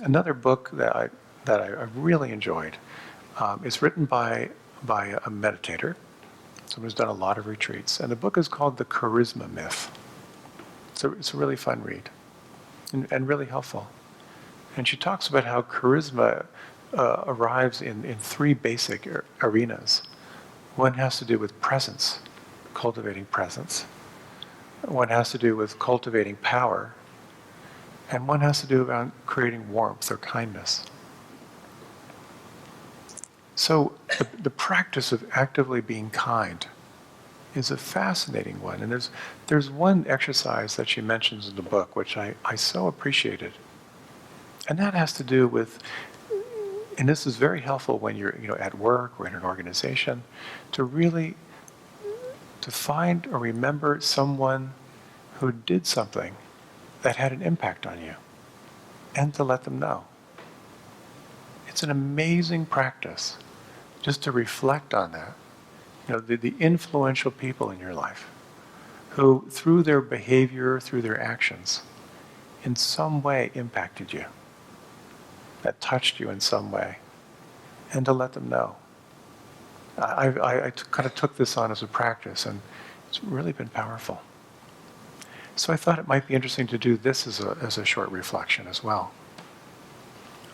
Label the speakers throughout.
Speaker 1: Another book that I really enjoyed is written by a meditator, someone who's done a lot of retreats, and the book is called The Charisma Myth. It's a really fun read and really helpful. And she talks about how charisma arrives in three basic arenas. One has to do with presence, cultivating presence. One has to do with cultivating power. And one has to do about creating warmth or kindness. So the practice of actively being kind is a fascinating one. And there's one exercise that she mentions in the book, which I so appreciated. And that has to do with, and this is very helpful when you're at work or in an organization, to really find or remember someone who did something that had an impact on you, and to let them know. It's an amazing practice just to reflect on that. The influential people in your life who, through their behavior, through their actions, in some way impacted you, that touched you in some way, and to let them know. I kind of took this on as a practice, and it's really been powerful. So I thought it might be interesting to do this as a short reflection as well.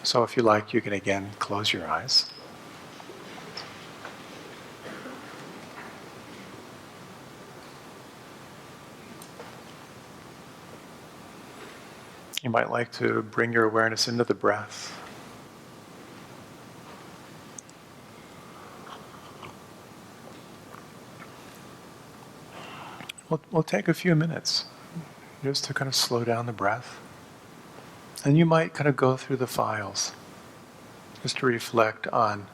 Speaker 1: So if you like, you can again close your eyes. You might like to bring your awareness into the breath. We'll take a few minutes just to kind of slow down the breath. And you might kind of go through the files just to reflect on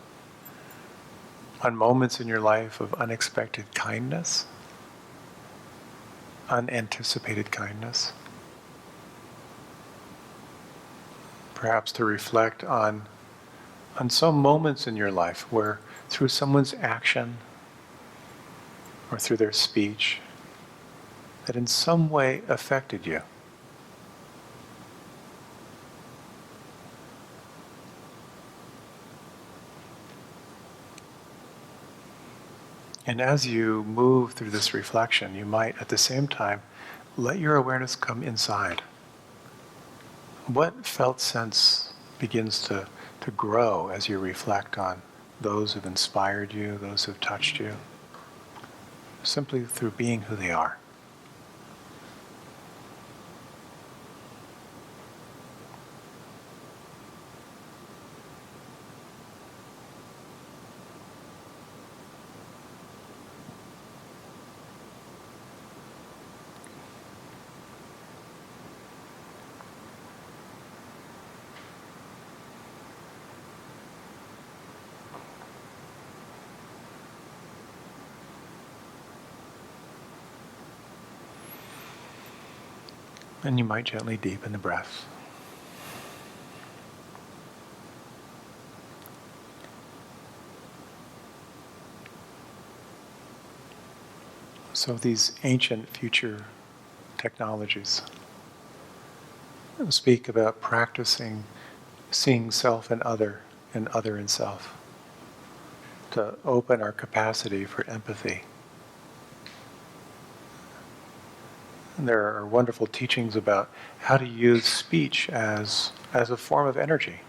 Speaker 1: moments in your life of unexpected kindness, unanticipated kindness. Perhaps to reflect on some moments in your life where through someone's action or through their speech that in some way affected you. And as you move through this reflection, you might at the same time let your awareness come inside. What felt sense begins to grow as you reflect on those who've inspired you, those who've touched you, simply through being who they are. And you might gently deepen the breath. So these ancient future technologies speak about practicing seeing self and other in self, to open our capacity for empathy. And there are wonderful teachings about how to use speech as a form of energy,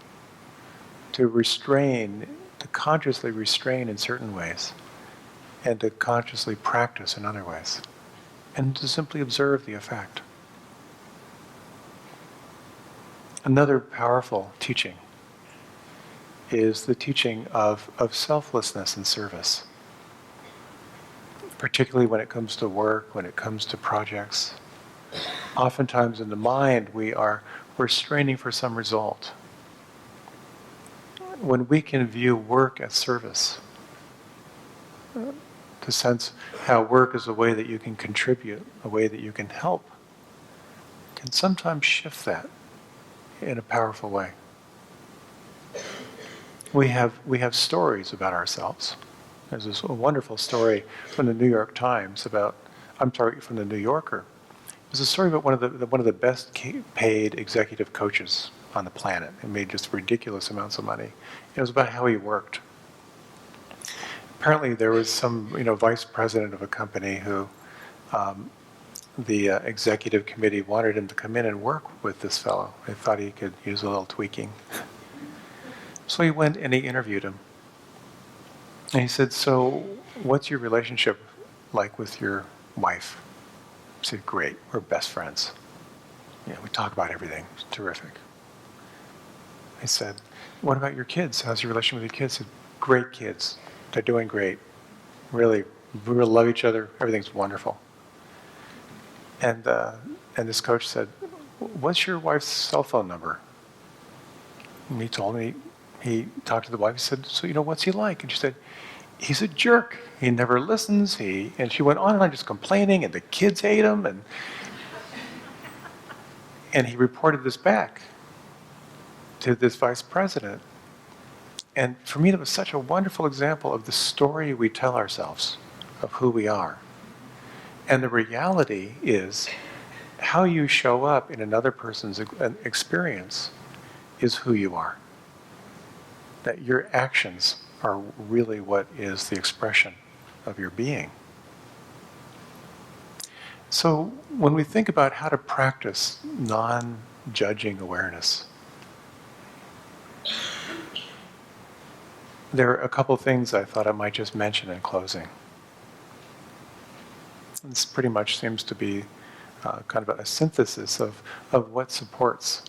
Speaker 1: to restrain, to consciously restrain in certain ways, and to consciously practice in other ways, and to simply observe the effect. Another powerful teaching is the teaching of selflessness and service, particularly when it comes to work, when it comes to projects. Oftentimes in the mind, we're straining for some result. When we can view work as service, to sense how work is a way that you can contribute, a way that you can help, can sometimes shift that in a powerful way. We have stories about ourselves. There's this wonderful story from the New York Times from the New Yorker. It was a story about one of the best paid executive coaches on the planet and made just ridiculous amounts of money. It was about how he worked. Apparently there was some, vice president of a company who the executive committee wanted him to come in and work with this fellow. They thought he could use a little tweaking. So he went and he interviewed him. And he said, "So what's your relationship like with your wife?" He said, "Great, we're best friends. We talk about everything. It's terrific." He said, "What about your kids? How's your relationship with your kids?" He said, "Great kids. They're doing great. Really, we really love each other. Everything's wonderful." And this coach said, "What's your wife's cell phone number?" And he told me, he talked to the wife. He said, "So, what's he like?" And she said, "He's a jerk. He never listens." And she went on and on just complaining, and the kids hate him. And he reported this back to this vice president. And for me, that was such a wonderful example of the story we tell ourselves of who we are. And the reality is how you show up in another person's experience is who you are. That your actions are really what is the expression of your being. So when we think about how to practice non-judging awareness, there are a couple things I thought I might just mention in closing. This pretty much seems to be kind of a synthesis of what supports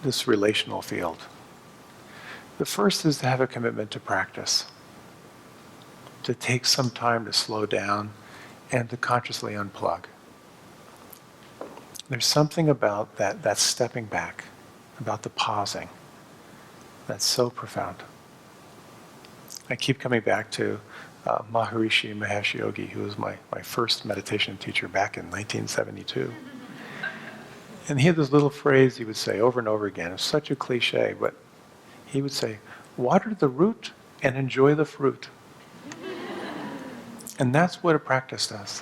Speaker 1: this relational field. The first is to have a commitment to practice, to take some time to slow down and to consciously unplug. There's something about that stepping back, about the pausing, that's so profound. I keep coming back to Maharishi Mahesh Yogi, who was my first meditation teacher back in 1972. And he had this little phrase he would say over and over again. It's such a cliche, but he would say, "Water the root and enjoy the fruit." And that's what a practice does.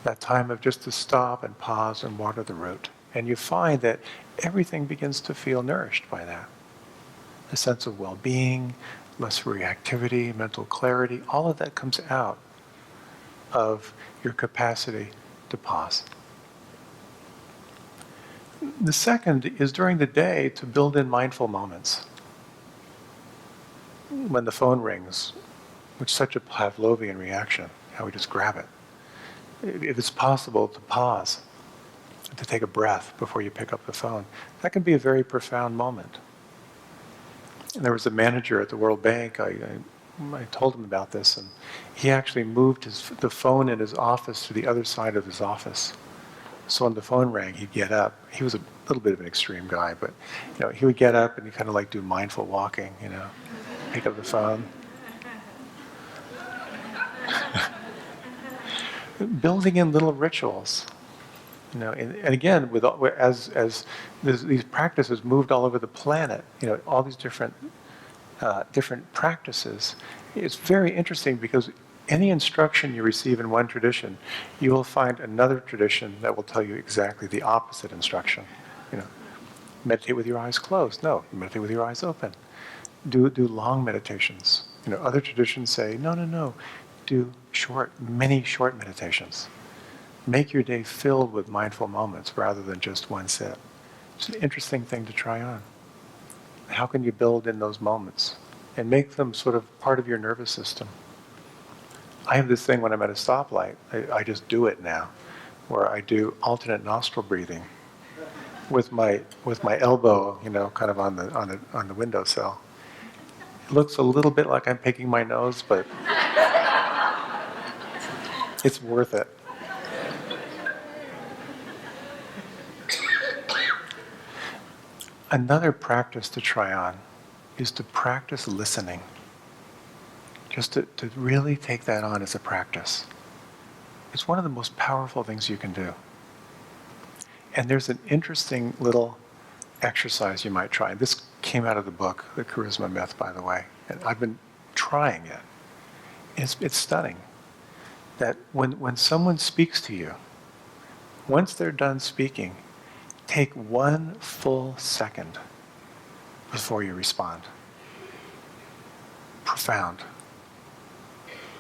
Speaker 1: That time of just to stop and pause and water the root. And you find that everything begins to feel nourished by that. A sense of well-being, less reactivity, mental clarity, all of that comes out of your capacity to pause. The second is during the day to build in mindful moments. When the phone rings, which is such a Pavlovian reaction, how we just grab it. If it's possible to pause, to take a breath before you pick up the phone, that can be a very profound moment. And there was a manager at the World Bank, I told him about this, and he actually moved the phone in his office to the other side of his office. So when the phone rang, he'd get up. He was a little bit of an extreme guy, but he would get up and he'd kind of like do mindful walking, pick up the phone. Building in little rituals, and again, as these practices moved all over the planet, all these different practices, it's very interesting because any instruction you receive in one tradition, you will find another tradition that will tell you exactly the opposite instruction. Meditate with your eyes closed. No, meditate with your eyes open. Do long meditations. Other traditions say, no. Do many short meditations. Make your day filled with mindful moments rather than just one sit. It's an interesting thing to try on. How can you build in those moments and make them sort of part of your nervous system? I have this thing when I'm at a stoplight, I just do it now, where I do alternate nostril breathing with my elbow, kind of on the windowsill. It looks a little bit like I'm picking my nose, but it's worth it. Another practice to try on is to practice listening. Just to really take that on as a practice. It's one of the most powerful things you can do. And there's an interesting little exercise you might try. This came out of the book, The Charisma Myth, by the way. And I've been trying it. It's stunning that when someone speaks to you, once they're done speaking, Take 1 full second before you respond. Profound.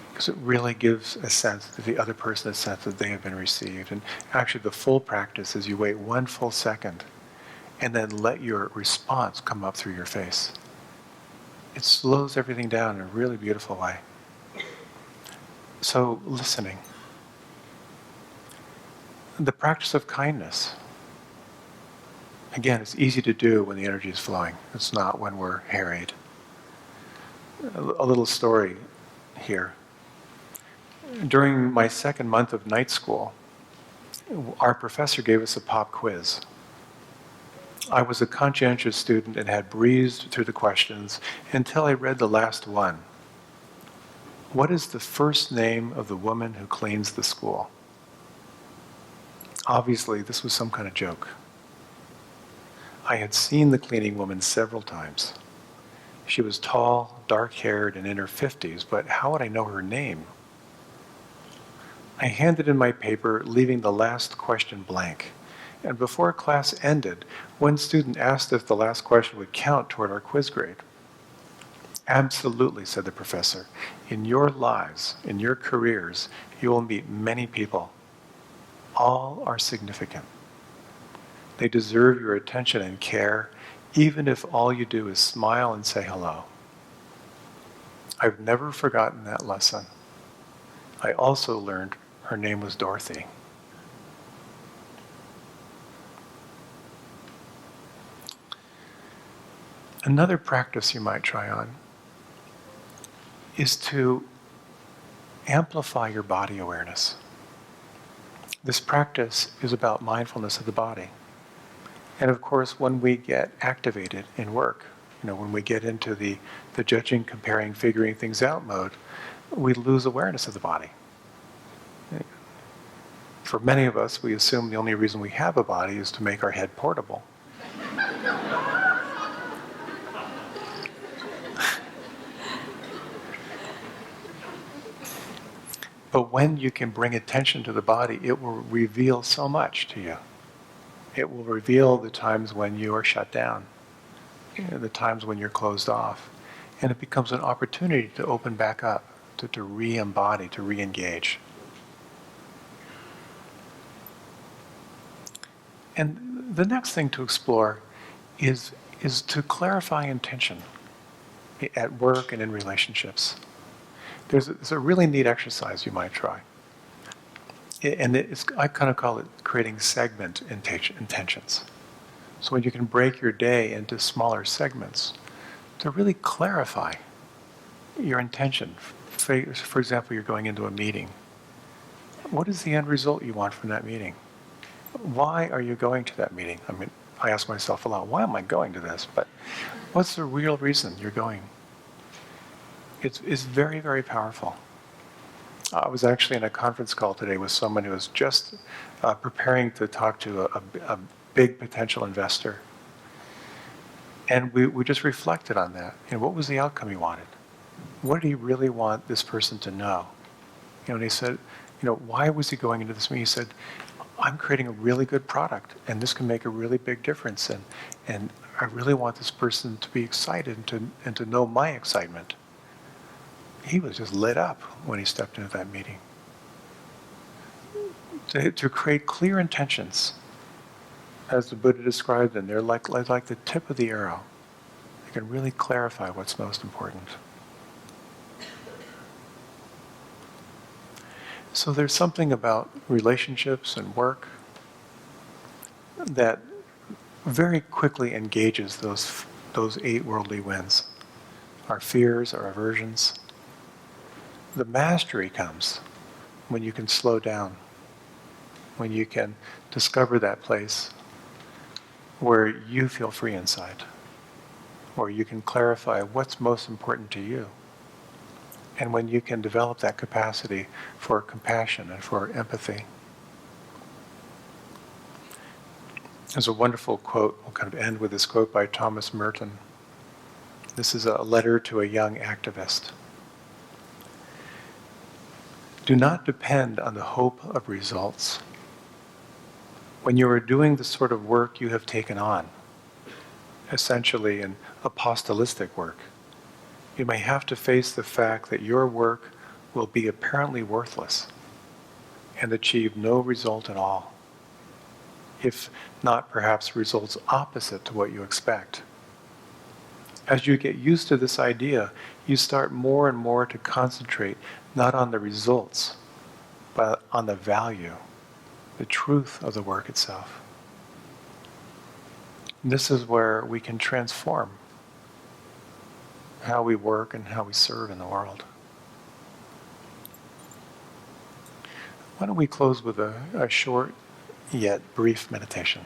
Speaker 1: Because it really gives a sense to the other person, a sense that they have been received. And actually the full practice is you wait 1 full second and then let your response come up through your face. It slows everything down in a really beautiful way. So, listening. The practice of kindness. Again, it's easy to do when the energy is flowing. It's not when we're harried. A little story here. During my second month of night school, our professor gave us a pop quiz. I was a conscientious student and had breezed through the questions until I read the last one. What is the first name of the woman who cleans the school? Obviously, this was some kind of joke. I had seen the cleaning woman several times. She was tall, dark-haired, and in her 50s, but how would I know her name? I handed in my paper, leaving the last question blank. And before class ended, one student asked if the last question would count toward our quiz grade. Absolutely, said the professor. In your lives, in your careers, you will meet many people. All are significant. They deserve your attention and care, even if all you do is smile and say hello. I've never forgotten that lesson. I also learned her name was Dorothy. Another practice you might try on is to amplify your body awareness. This practice is about mindfulness of the body. And of course, when we get activated in work, when we get into the judging, comparing, figuring things out mode, we lose awareness of the body. For many of us, we assume the only reason we have a body is to make our head portable. But when you can bring attention to the body, it will reveal so much to you. It will reveal the times when you are shut down, the times when you're closed off. And it becomes an opportunity to open back up, to re-embody, to re-engage. And the next thing to explore is to clarify intention at work and in relationships. There's a really neat exercise you might try. And I kind of call it creating segment intentions. So when you can break your day into smaller segments to really clarify your intention. For example, you're going into a meeting. What is the end result you want from that meeting? Why are you going to that meeting? I mean, I ask myself a lot, why am I going to this? But what's the real reason you're going? It's very, very powerful. I was actually in a conference call today with someone who was just preparing to talk to a big potential investor. And we just reflected on that. What was the outcome he wanted? What did he really want this person to know? And he said, why was he going into this meeting? He said, I'm creating a really good product, and this can make a really big difference. And I really want this person to be excited and to know my excitement. He was just lit up when he stepped into that meeting. To create clear intentions, as the Buddha described them, they're like the tip of the arrow. They can really clarify what's most important. So there's something about relationships and work that very quickly engages those 8 worldly winds. Our fears, our aversions. The mastery comes when you can slow down, when you can discover that place where you feel free inside, where you can clarify what's most important to you, and when you can develop that capacity for compassion and for empathy. There's a wonderful quote, we'll kind of end with this quote by Thomas Merton. This is a letter to a young activist. Do not depend on the hope of results. when you are doing the sort of work you have taken on, essentially an apostolistic work, you may have to face the fact that your work will be apparently worthless and achieve no result at all, if not perhaps results opposite to what you expect. As you get used to this idea, you start more and more to concentrate not on the results, but on the value, the truth of the work itself. This is where we can transform how we work and how we serve in the world. Why don't we close with a short yet brief meditation?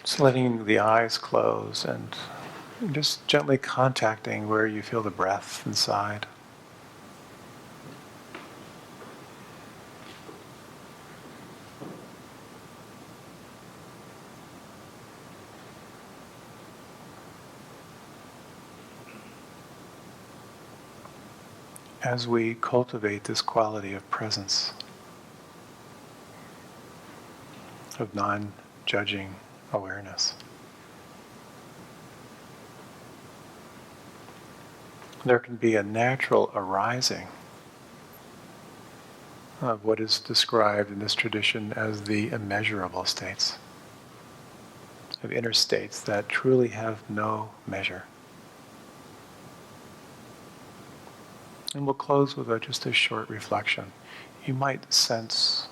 Speaker 1: Just letting the eyes close and just gently contacting where you feel the breath inside. As we cultivate this quality of presence, of non-judging awareness, there can be a natural arising of what is described in this tradition as the immeasurable states, of inner states that truly have no measure. And we'll close with just a short reflection. You might sense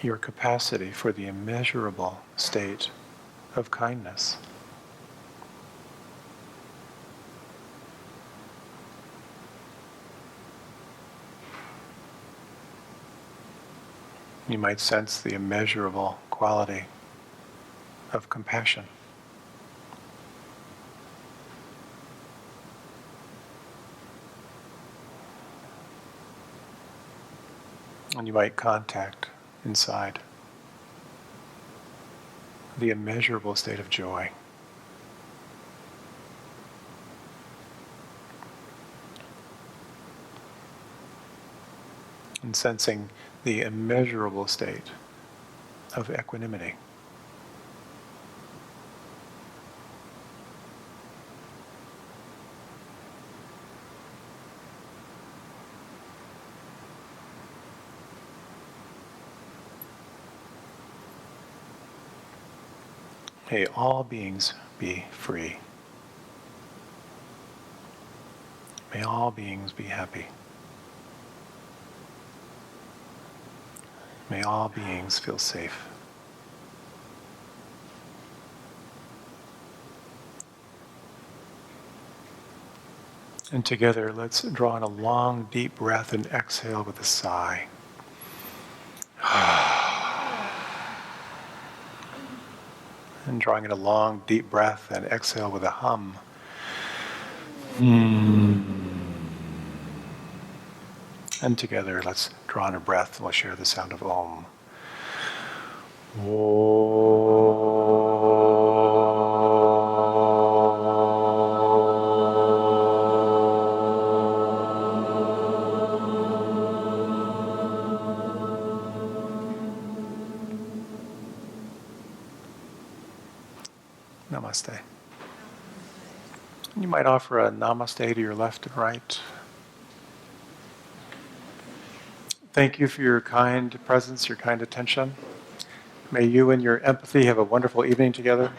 Speaker 1: your capacity for the immeasurable state of kindness. You might sense the immeasurable quality of compassion. And you might contact inside the immeasurable state of joy. And sensing the immeasurable state of equanimity. May all beings be free. May all beings be happy. May all beings feel safe. And together, let's draw in a long, deep breath and exhale with a sigh. And drawing in a long, deep breath and exhale with a hum. And together, let's draw in a breath and we'll share the sound of Om. Namaste. You might offer a namaste to your left and right. Thank you for your kind presence, your kind attention. May you and your empathy have a wonderful evening together.